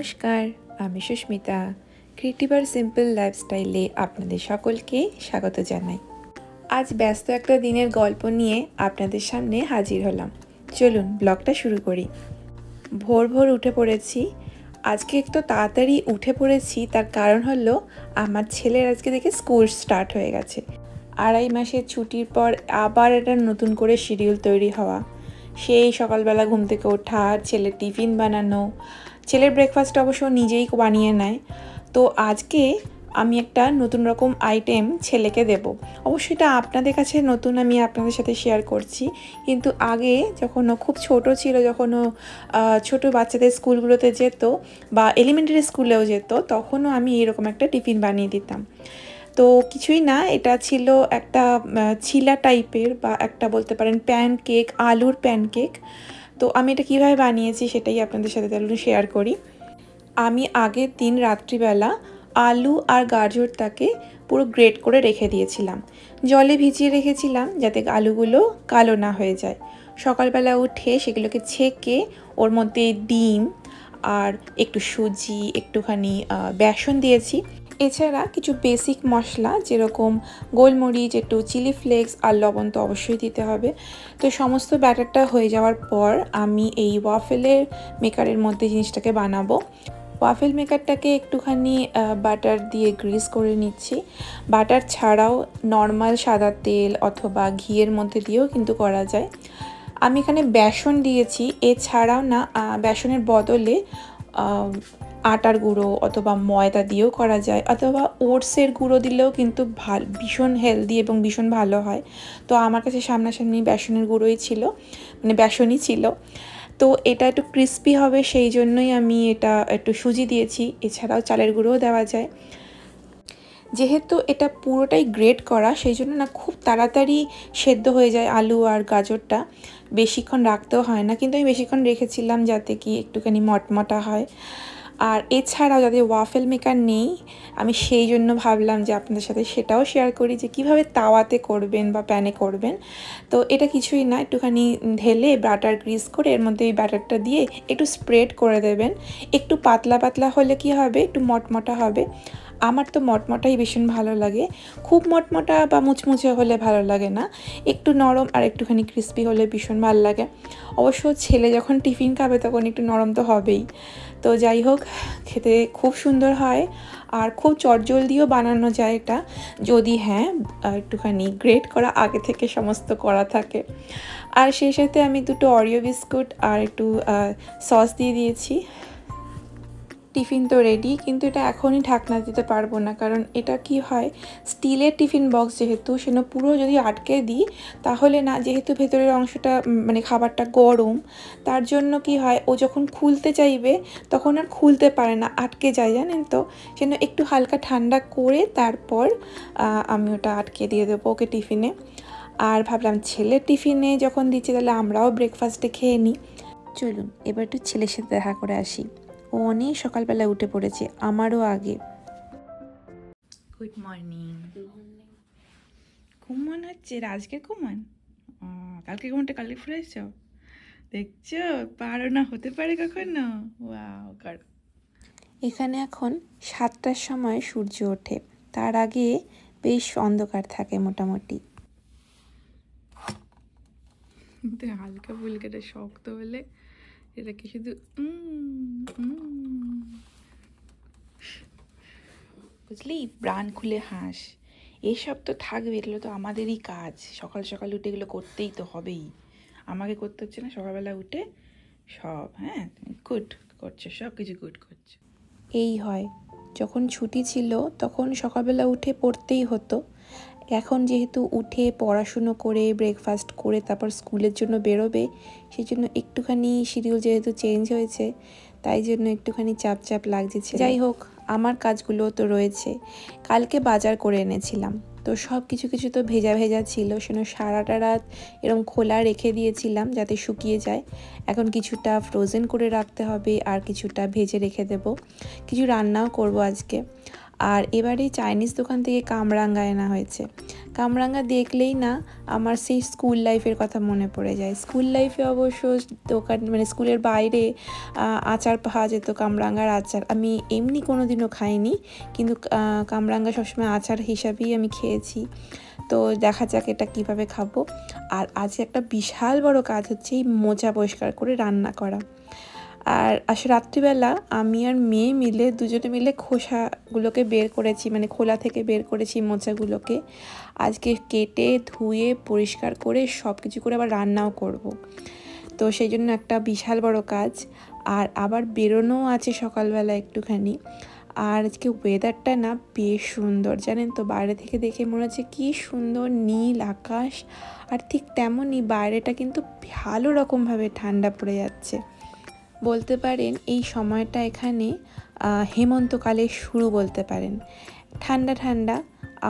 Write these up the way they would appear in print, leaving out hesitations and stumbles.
নমস্কার, আমি সুস্মিতা। ক্রিয়েটিভ আর সিম্পল লাইফস্টাইলে আপনাদের সকলকে স্বাগত জানাই। আজ ব্যস্ত একটা দিনের গল্প নিয়ে আপনাদের সামনে হাজির হলাম। চলুন ব্লগটা শুরু করি। ভোর ভোর উঠে পড়েছি। আজকে একটু তাড়াতাড়ি উঠে পড়েছি, তার কারণ হলো আমার ছেলের আজকে থেকে স্কুল স্টার্ট হয়ে গেছে। 2.5 মাসের ছুটির পর আবার একটা নতুন করে শিডিউল তৈরি হওয়া। সেই সকালবেলা ঘুম থেকে ওঠা, ছেলের টিফিন বানানো, ছেলের ব্রেকফাস্ট অবশ্য নিজেই বানিয়ে নেয়। তো আজকে আমি একটা নতুন রকম আইটেম ছেলেকে দেব। অবশ্যই এটা আপনাদের কাছে নতুন, আমি আপনাদের সাথে শেয়ার করছি। কিন্তু আগে যখন ও খুব ছোট ছিল, যখন ও ছোটো বাচ্চাদের স্কুলগুলোতে যেত বা এলিমেন্টারি স্কুলেও যেত, তখনও আমি এরকম একটা টিফিন বানিয়ে দিতাম। তো কিছুই না, এটা ছিল একটা চিলা টাইপের বা একটা বলতে পারেন প্যানকেক, আলুর প্যানকেক। তো আমি এটা কীভাবে বানিয়েছি সেটাই আপনাদের সাথে তাহলে শেয়ার করি। আমি আগের দিন রাত্রিবেলা আলু আর গাজরটাকে পুরো গ্রেট করে রেখে দিয়েছিলাম, জলে ভিজিয়ে রেখেছিলাম যাতে আলুগুলো কালো না হয়ে যায়। সকালবেলা উঠে সেগুলোকে ছেঁকে ওর মধ্যে ডিম আর একটু সুজি, একটুখানি বেসন দিয়েছি। এছাড়া কিছু বেসিক মশলা যেরকম গোলমরিচ, একটু চিলি ফ্লেক্স আর লবণ তো অবশ্যই দিতে হবে। তো সমস্ত ব্যাটারটা হয়ে যাওয়ার পর আমি এই ওয়াফেলের মেকারের মধ্যে জিনিসটাকে বানাবো। ওয়াফেল মেকারটাকে একটুখানি বাটার দিয়ে গ্রিস করে নিচ্ছি। বাটার ছাড়াও নর্মাল সাদা তেল অথবা ঘিয়ের মধ্যে দিয়েও কিন্তু করা যায়। আমি এখানে বেসন দিয়েছি, এছাড়াও না বেসনের বদলে আটার গুঁড়ো অথবা ময়দা দিয়েও করা যায়, অথবা ওটসের গুঁড়ো দিলেও কিন্তু ভীষণ হেলদি এবং ভীষণ ভালো হয়। তো আমার কাছে সামনাসামনি বেসনের গুঁড়োই ছিল, মানে বেসনই ছিল। তো এটা একটু ক্রিস্পি হবে সেই জন্যই আমি এটা একটু সুজি দিয়েছি, এছাড়াও চালের গুঁড়োও দেওয়া যায়। যেহেতু এটা পুরোটাই গ্রেট করা, সেই জন্য না খুব তাড়াতাড়ি সেদ্ধ হয়ে যায় আলু আর গাজরটা, বেশিক্ষণ রাখতেও হয় না। কিন্তু আমি বেশিক্ষণ রেখেছিলাম যাতে কি একটুখানি মটমটা হয়। আর এছাড়াও যাদের ওয়াফেল মেকার নেই, আমি সেই জন্য ভাবলাম যে আপনাদের সাথে সেটাও শেয়ার করি যে কিভাবে তাওয়াতে করবেন বা প্যানে করবেন। তো এটা কিছুই না, একটুখানি ঢেলে বাটার গ্রিস করে এর মধ্যে এই ব্যাটারটা দিয়ে একটু স্প্রেড করে দেবেন। একটু পাতলা পাতলা হলে কি হবে, একটু মটমটা হবে। আমার তো মটমটাই ভীষণ ভালো লাগে, খুব মটমটা বা মুচমুচে হলে ভালো লাগে না, একটু নরম আর একটুখানি ক্রিস্পি হলে ভীষণ ভালো লাগে। অবশ্য ছেলে যখন টিফিন খাবে তখন একটু নরম তো হবেই। তো যাই হোক, খেতে খুব সুন্দর হয় আর খুব চটজলদিও বানানো যায় এটা, যদি একটুখানি গ্রেট করা আগে থেকে সমস্ত করা থাকে। আর সেই সাথে আমি 2টো অরিও বিস্কুট আর একটু সস দিয়ে দিয়েছি। টিফিন তো রেডি, কিন্তু এটা এখনই ঢাকনা দিতে পারবো না, কারণ এটা কি হয়, স্টিলের টিফিন বক্স যেহেতু, সেটা পুরো যদি আটকে দিই তাহলে না, যেহেতু ভেতরের অংশটা মানে খাবারটা গরম, তার জন্য কি হয়, ও যখন খুলতে চাইবে তখন আর খুলতে পারে না, আটকে যায়, জানেন তো। সেজন্য একটু হালকা ঠান্ডা করে তারপর আমি ওটা আটকে দিয়ে দেবো ওকে টিফিনে। আর ভাবলাম ছেলের টিফিনে যখন দিচ্ছি তাহলে আমরাও ব্রেকফাস্টে খেয়ে নিই। চলুন এবার একটু ছেলের সাথে দেখা করে আসি। ও অনেক সকালবেলা উঠে পড়েছে, আমারও আগে। Good morning. ঘুমন হচ্ছে, আজকে ঘুমান? কালকে ঘুমটা কালকে ফুরেছ, দেখছো? পারো না, হতে পারে কখনো। ওয়াও, কর। এখানে এখন 7টার সময় সূর্য ওঠে, তার আগে বেশ অন্ধকার থাকে মোটামুটি। হালকা ফুলকাটা শক্ত হলে এটাকে শুধু বুঝলি, প্রাণ খুলে হাস। এসব তো থাকবে, এগুলো তো আমাদেরই কাজ। সকাল সকাল উঠে এগুলো করতেই তো হবেই। আমাকে করতে হচ্ছে না, সকালবেলা উঠে সব। গুড করছো, সব কিছু গুড করছো। এই হয়, যখন ছুটি ছিল তখন সকালবেলা উঠে পড়তেই হতো। এখন যেহেতু উঠে পড়াশুনো করে ব্রেকফাস্ট করে তারপর স্কুলের জন্য বেরোবে, সেই জন্য একটুখানি শিডিউল যেহেতু চেঞ্জ হয়েছে, তাই জন্য একটুখানি চাপ চাপ লাগছে। যাই হোক, আমার কাজগুলো তো রয়েছে। কালকে বাজার করে এনেছিলাম, তো সব কিছু কিছু তো ভেজা ভেজা ছিল, সেজন্য সারাটা রাত এরকম খোলা রেখে দিয়েছিলাম যাতে শুকিয়ে যায়। এখন কিছুটা ফ্রোজেন করে রাখতে হবে আর কিছুটা ভেজে রেখে দেব। কিছু রান্নাও করব আজকে। আর এবারে চাইনিজ দোকান থেকে কামরাঙ্গা আনা হয়েছে। কামরাঙ্গা দেখলেই না আমার সেই স্কুল লাইফের কথা মনে পড়ে যায়। স্কুল লাইফে অবশ্য দোকান মানে স্কুলের বাইরে আচার পাওয়া যেত, কামরাঙ্গার আচার। আমি এমনি কোনো দিনও খাইনি, কিন্তু কামরাঙ্গা সবসময় আচার হিসাবেই আমি খেয়েছি। তো দেখা যাক এটা কীভাবে খাবো। আর আজ একটা বিশাল বড় কাজ হচ্ছে এই মোচা পরিষ্কার করে রান্না করা। আর আসলে রাত্রিবেলা আমি আর মেয়ে মিলে দুজনে মিলে খোসাগুলোকে বের করেছি, মানে খোলা থেকে বের করেছি মোচাগুলোকে। আজকে কেটে ধুয়ে পরিষ্কার করে সব কিছু করে আবার রান্নাও করব। তো সেই জন্য একটা বিশাল বড় কাজ। আর আবার বেরোনোও আছে সকালবেলা একটুখানি। আর আজকে ওয়েদারটা না বেশ সুন্দর, জানেন তো, বাইরে থেকে দেখে মনে হচ্ছে কী সুন্দর নীল আকাশ। আর ঠিক তেমনই বাইরেটা কিন্তু ভালো রকমভাবে ঠান্ডা পড়ে যাচ্ছে। বলতে পারেন এই সময়টা এখানে হেমন্তকালের শুরু বলতে পারেন। ঠান্ডা ঠান্ডা,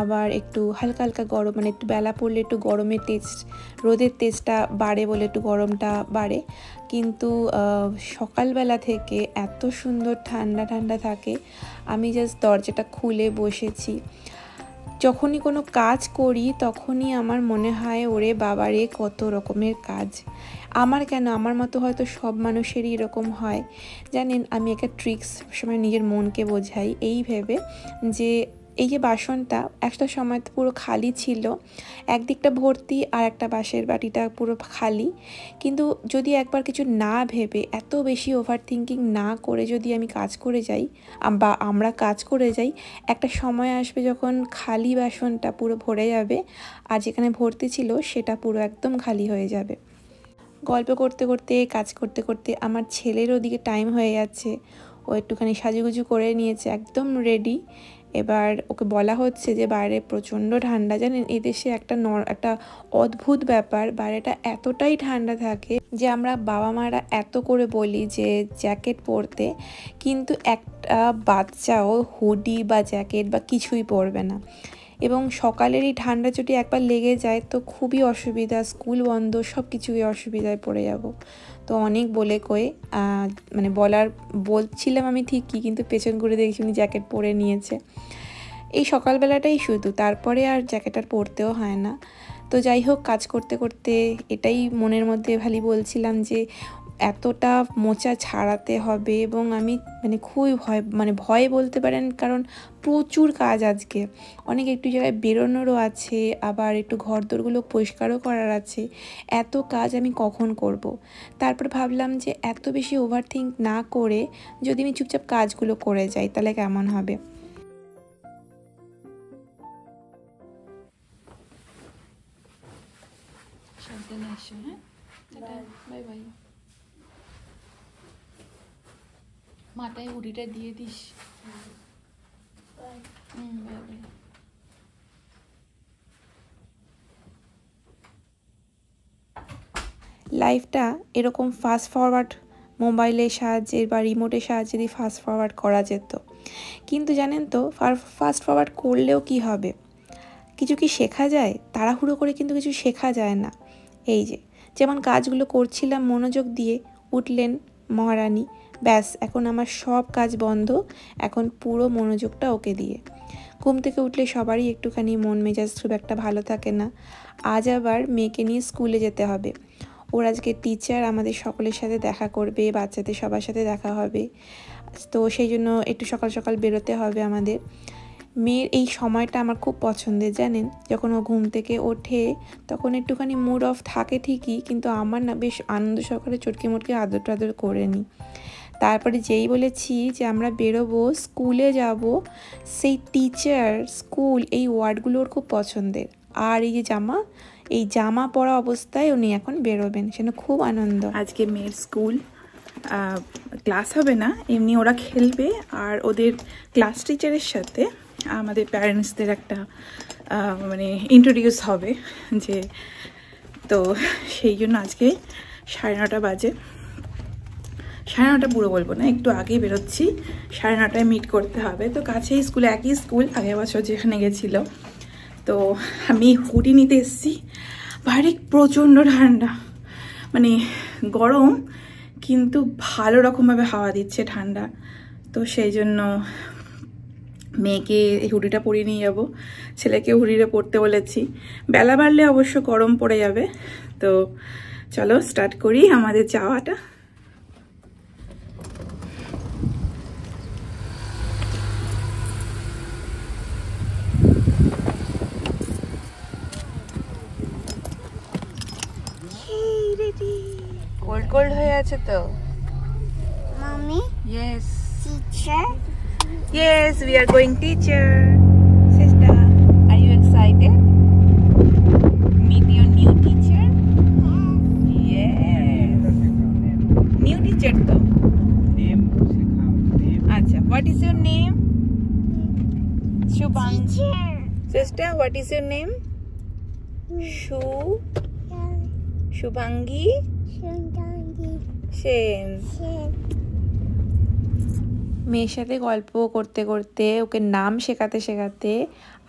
আবার একটু হালকা হালকা গরম, মানে একটু বেলা পড়লে একটু গরমের টেস্ট, রোদের টেস্টটা বাড়ে বলে একটু গরমটা বাড়ে। কিন্তু সকালবেলা থেকে এত সুন্দর ঠান্ডা ঠান্ডা থাকে। আমি জাস্ট দরজাটা খুলে বসেছি। যখনই কোনো কাজ করি তখনই আমার মনে হয় ওরে বাবারে কত রকমের কাজ। আমার কেন, আমার মতো হয়তো সব মানুষেরই এরকম হয়। জানেন, আমি একটা ট্রিক্স সময় নিজের মনকে বোঝাই এই ভেবে যে এই যে বাসনটা একটা সময় তো পুরো খালি ছিল, একদিকটা ভর্তি আর একটা বাঁশের বাটিটা পুরো খালি, কিন্তু যদি একবার কিছু না ভেবে এত বেশি ওভার থিঙ্কিং না করে যদি আমি কাজ করে যাই বা আমরা কাজ করে যাই, একটা সময় আসবে যখন খালি বাসনটা পুরো ভরে যাবে আর যেখানে ভর্তি ছিল সেটা পুরো একদম খালি হয়ে যাবে। গল্প করতে করতে কাজ করতে করতে আমার ছেলের ওদিকে টাইম হয়ে যাচ্ছে। ও একটুখানি সাজুগুজু করে নিয়েছে, একদম রেডি। এবার ওকে বলা হচ্ছে যে বাইরে প্রচণ্ড ঠান্ডা। জানেন, এদেশে একটা অদ্ভুত ব্যাপার, বাইরেটা এতটাই ঠান্ডা থাকে যে আমরা বাবা মারা এত করে বলি যে জ্যাকেট পরতে, কিন্তু একটা বাচ্চাও হুডি বা জ্যাকেট বা কিছুই পরবে না। এবং সকালের এই ঠান্ডা যদি একবার লেগে যায় তো খুবই অসুবিধা, স্কুল বন্ধ, সব কিছুই অসুবিধায় পড়ে যাব। তো অনেক বলে কয়ে মানে বলছিলাম আমি ঠিকই, কিন্তু পেছন করে দেখছি উনি জ্যাকেট পরে নিয়েছে। এই সকালবেলাটাই শুধু, তারপরে আর জ্যাকেট আর পরতেও হয় না। তো যাই হোক, কাজ করতে করতে এটাই মনের মধ্যে খালি বলছিলাম যে এতটা মোচা ছাড়াতে হবে। এবং আমি খুবই ভয় বলতে পারেন, কারণ প্রচুর কাজ আজকে, অনেক একটু জায়গায় বেরোনোরও আছে, আবার একটু ঘরদোরগুলো পরিষ্কারও করার আছে। এত কাজ আমি কখন করব। তারপর ভাবলাম যে এত বেশি ওভার থিঙ্ক না করে যদি আমি চুপচাপ কাজগুলো করে যাই তাহলে কেমন হবে। Bye bye. মাথায় হুডিটা দিয়ে দিস। লাইফটা এরকম ফাস্ট ফরওয়ার্ড মোবাইলের সাহায্যে বা রিমোটের সাহায্যে যদি ফাস্ট ফরওয়ার্ড করা যেত, কিন্তু জানেন তো ফাস্ট ফরওয়ার্ড করলেও কি হবে, কিছু কি শেখা যায়? তাড়াহুড়ো করে কিন্তু কিছু শেখা যায় না। এই যেমন কাজগুলো করছিলাম মনোযোগ দিয়ে, উঠলেন মহারানী, ব্যাস এখন আমার সব কাজ বন্ধ, এখন পুরো মনোযোগটা ওকে দিয়ে। ঘুম থেকে উঠলে সবারই একটুখানি মন মেজাজ খুব একটা ভালো থাকে না। আজ আবার মেয়েকে নিয়ে স্কুলে যেতে হবে। ওর আজকে টিচার আমাদের সকলের সাথে দেখা করবে, বাচ্চাদের সবার সাথে দেখা হবে। তো সেই জন্য একটু সকাল সকাল বেরোতে হবে আমাদের। মেয়ের এই সময়টা আমার খুব পছন্দের, জানেন, যখন ও ঘুম থেকে ওঠে তখন একটুখানি মুড অফ থাকে ঠিকই, কিন্তু আমার না বেশ আনন্দ সহকারে চটকে মটকে আদর টাদর করে নিই। তারপরে যেই বলেছি যে আমরা বেরোবো, স্কুলে যাব, সেই টিচার, স্কুল, এই ওয়ার্ডগুলো ওর খুব পছন্দের। আর এই জামা পরা অবস্থায় উনি এখন বেরোবেন, সেটা খুব আনন্দ। আজকে মেয়ের স্কুল ক্লাস হবে না, এমনি ওরা খেলবে। আর ওদের ক্লাস টিচারের সাথে আমাদের প্যারেন্টসদের একটা ইন্ট্রোডিউস হবে যে, তো সেই জন্য আজকে 9:30 বাজে। 9:30 পুরো বলবো না, একটু আগেই বেরোচ্ছি, 9:30 মিট করতে হবে। তো কাছেই স্কুল, একই স্কুল, আগের বছর যেখানে গেছিলো। তো আমি হুডি নিতে এসেছি, বাইরে প্রচণ্ড ঠান্ডা, গরম কিন্তু ভালো রকমভাবে হাওয়া দিচ্ছে ঠান্ডা। তো সেই জন্য মেয়েকে এই হুডিটা পরিয়ে নিয়ে যাবো, ছেলেকে হুডিটা পরতে বলেছি। বেলা বাড়লে অবশ্য গরম পড়ে যাবে। তো চলো স্টার্ট করি আমাদের যাওয়াটা। কোল্ড কোল্ড হয়ে আছে তো Mommy, Yes. teacher. Yes, we are going teacher. Sister, are you excited? Meet your new teacher? Yes. New teacher to? Name Acha, what is your name? Shubhangi. Teacher. Sister, what is your name? Shubhangi Sen. মেয়ের সাথে গল্প করতে করতে ওকে নাম শেখাতে শেখাতে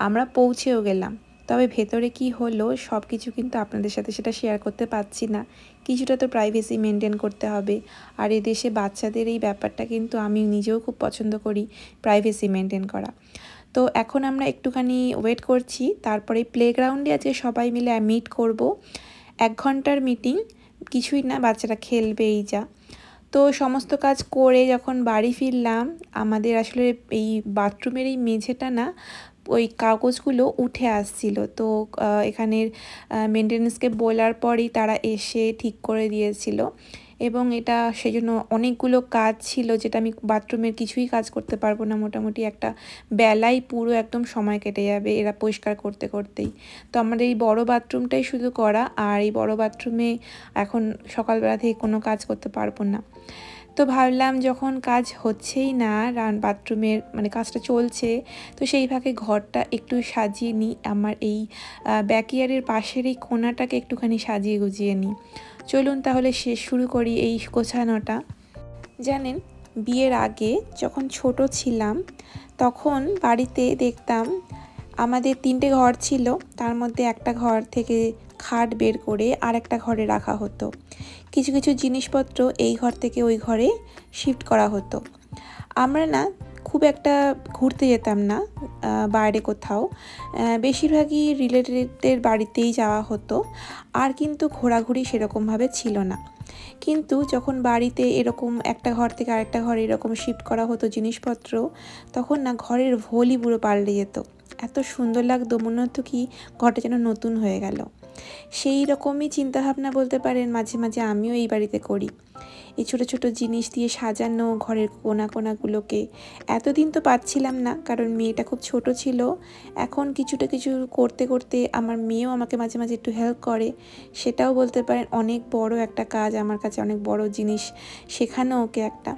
আমরা পৌঁছেও গেলাম। তবে ভেতরে কি হলো সব কিছু কিন্তু আপনাদের সাথে সেটা শেয়ার করতে পারছি না, কিছুটা তো প্রাইভেসি মেনটেন করতে হবে। আর এই দেশে বাচ্চাদের এই ব্যাপারটা কিন্তু আমি নিজেও খুব পছন্দ করি, প্রাইভেসি মেনটেন করা। তো এখন আমরা একটুখানি ওয়েট করছি, তারপরে প্লেগ্রাউন্ডে আজকে সবাই মিলে মিট করব। 1 ঘন্টার মিটিং, কিছুই না, বাচ্চারা খেলবে এই যা। তো সমস্ত কাজ করে যখন বাড়ি ফিরলাম, আমাদের আসলে এই বাথরুমের এই মেঝেটা না ওই কাগজগুলো উঠে আসছিল। তো এখানের মেনটেন্যান্সকে বলার পরেই তারা এসে ঠিক করে দিয়েছিল, এবং এটা সেজন্য অনেকগুলো কাজ ছিল যেটা আমি বাথরুমের কিছুই কাজ করতে পারবো না। মোটামুটি একটা বেলাই পুরো একদম সময় কেটে যাবে এরা পরিষ্কার করতে করতেই। তো আমাদের এই বড় বাথরুমটাই শুধু করা, আর এই বড় বাথরুমে এখন সকালবেলা থেকে কোনো কাজ করতে পারবো না। তো ভাবলাম যখন কাজ হচ্ছেই না, বাথরুমের মানে কাজটা চলছে, তো সেই ফাঁকে ঘরটা একটু সাজিয়ে নিই। আমার এই ব্যাকইয়ার্ডের পাশের এই কোণাটাকে একটুখানি সাজিয়ে গুজিয়ে নিই। চলুন তাহলে শুরু করি এই গোছানোটা। জানেন, বিয়ের আগে যখন ছোট ছিলাম তখন বাড়িতে দেখতাম আমাদের 3টে ঘর ছিল, তার মধ্যে একটা ঘর থেকে খাট বের করে আর একটা ঘরে রাখা হতো। কিছু কিছু জিনিসপত্র এই ঘর থেকে ওই ঘরে শিফট করা হতো। আমরা না খুব একটা ঘুরতে যেতাম না বাইরে কোথাও, বেশিরভাগই রিলেটিভদের বাড়িতেই যাওয়া হতো, আর কিন্তু ঘোরাঘুরি সেরকমভাবে ছিল না। কিন্তু যখন বাড়িতে এরকম একটা ঘর থেকে আরেকটা ঘরে এরকম শিফট করা হতো জিনিসপত্র, তখন না ঘরের ভোলই পুরো পাল্টে যেত। এত সুন্দর লাগতো, মনে হতো কি ঘরটা যেন নতুন হয়ে গেল। সেই রকমই চিন্তাভাবনা বলতে পারেন মাঝে মাঝে আমিও এই বাড়িতে করি। এই ছোটো ছোটো জিনিস দিয়ে সাজানো ঘরের কোনাগুলোকে। এতদিন তো পাচ্ছিলাম না, কারণ মেয়েটা খুব ছোট ছিল। এখন কিছুটা কিছু করতে করতে আমার মেয়েও আমাকে মাঝে মাঝে একটু হেল্প করে, সেটাও বলতে পারেন অনেক বড় একটা কাজ আমার কাছে, অনেক বড় জিনিস শেখানো ওকে একটা।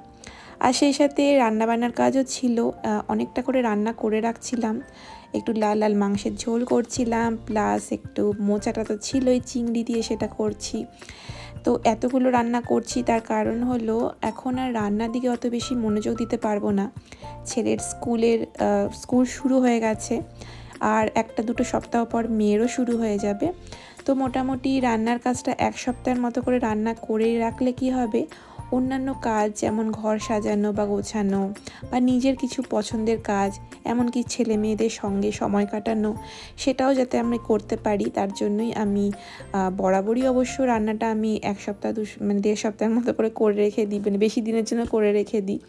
আর সেই সাথে রান্নাবান্নার কাজও ছিল, অনেকটা করে রান্না করে রাখছিলাম। একটু লাল লাল মাংসের ঝোল করছিলাম, প্লাস একটু মোচাটা তো ছিলই চিংড়ি দিয়ে, সেটা করছি। তো এতগুলো রান্না করছি তার কারণ হলো এখন আর রান্নার দিকে অত বেশি মনোযোগ দিতে পারবো না। ছেলের স্কুল শুরু হয়ে গেছে, আর 1-2 সপ্তাহ পর মেয়েরও শুরু হয়ে যাবে। তো মোটামুটি রান্নার কাজটা 1 সপ্তাহের মতো করে রান্না করে রাখলে কি হবে, অন্যান্য কাজ যেমন ঘর সাজানো বা গোছানো বা নিজের কিছু পছন্দের কাজ, এমনকি ছেলে মেয়েদের সঙ্গে সময় কাটানো, সেটাও যাতে আমি করতে পারি, তার জন্যই আমি বরাবরই অবশ্য রান্নাটা আমি 1 সপ্তাহ 1.5 সপ্তাহের মতো করে রেখে দিই, মানে বেশি দিনের জন্য করে রেখে দিই।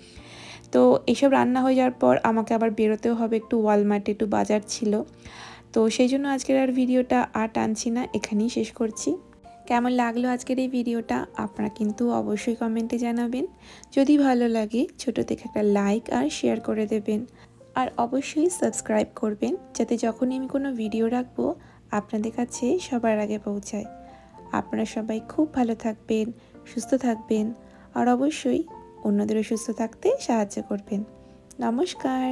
তো এইসব রান্না হয়ে যাওয়ার পর আমাকে আবার বেরোতেও হবে, একটু ওয়ালমার্টে একটু বাজার ছিল। তো সেই জন্য আজকের আর ভিডিওটা আর টানছি না, এখানেই শেষ করছি। কেমন লাগলো আজকের এই ভিডিওটা আপনারা কিন্তু অবশ্যই কমেন্টে জানাবেন। যদি ভালো লাগে ছোট থেকে একটা লাইক আর শেয়ার করে দেবেন, আর অবশ্যই সাবস্ক্রাইব করবেন, যাতে যখনই আমি কোনো ভিডিও রাখবো আপনাদের কাছে সবার আগে পৌঁছায়। আপনারা সবাই খুব ভালো থাকবেন, সুস্থ থাকবেন, আর অবশ্যই অন্যদেরও সুস্থ থাকতে সাহায্য করবেন। নমস্কার।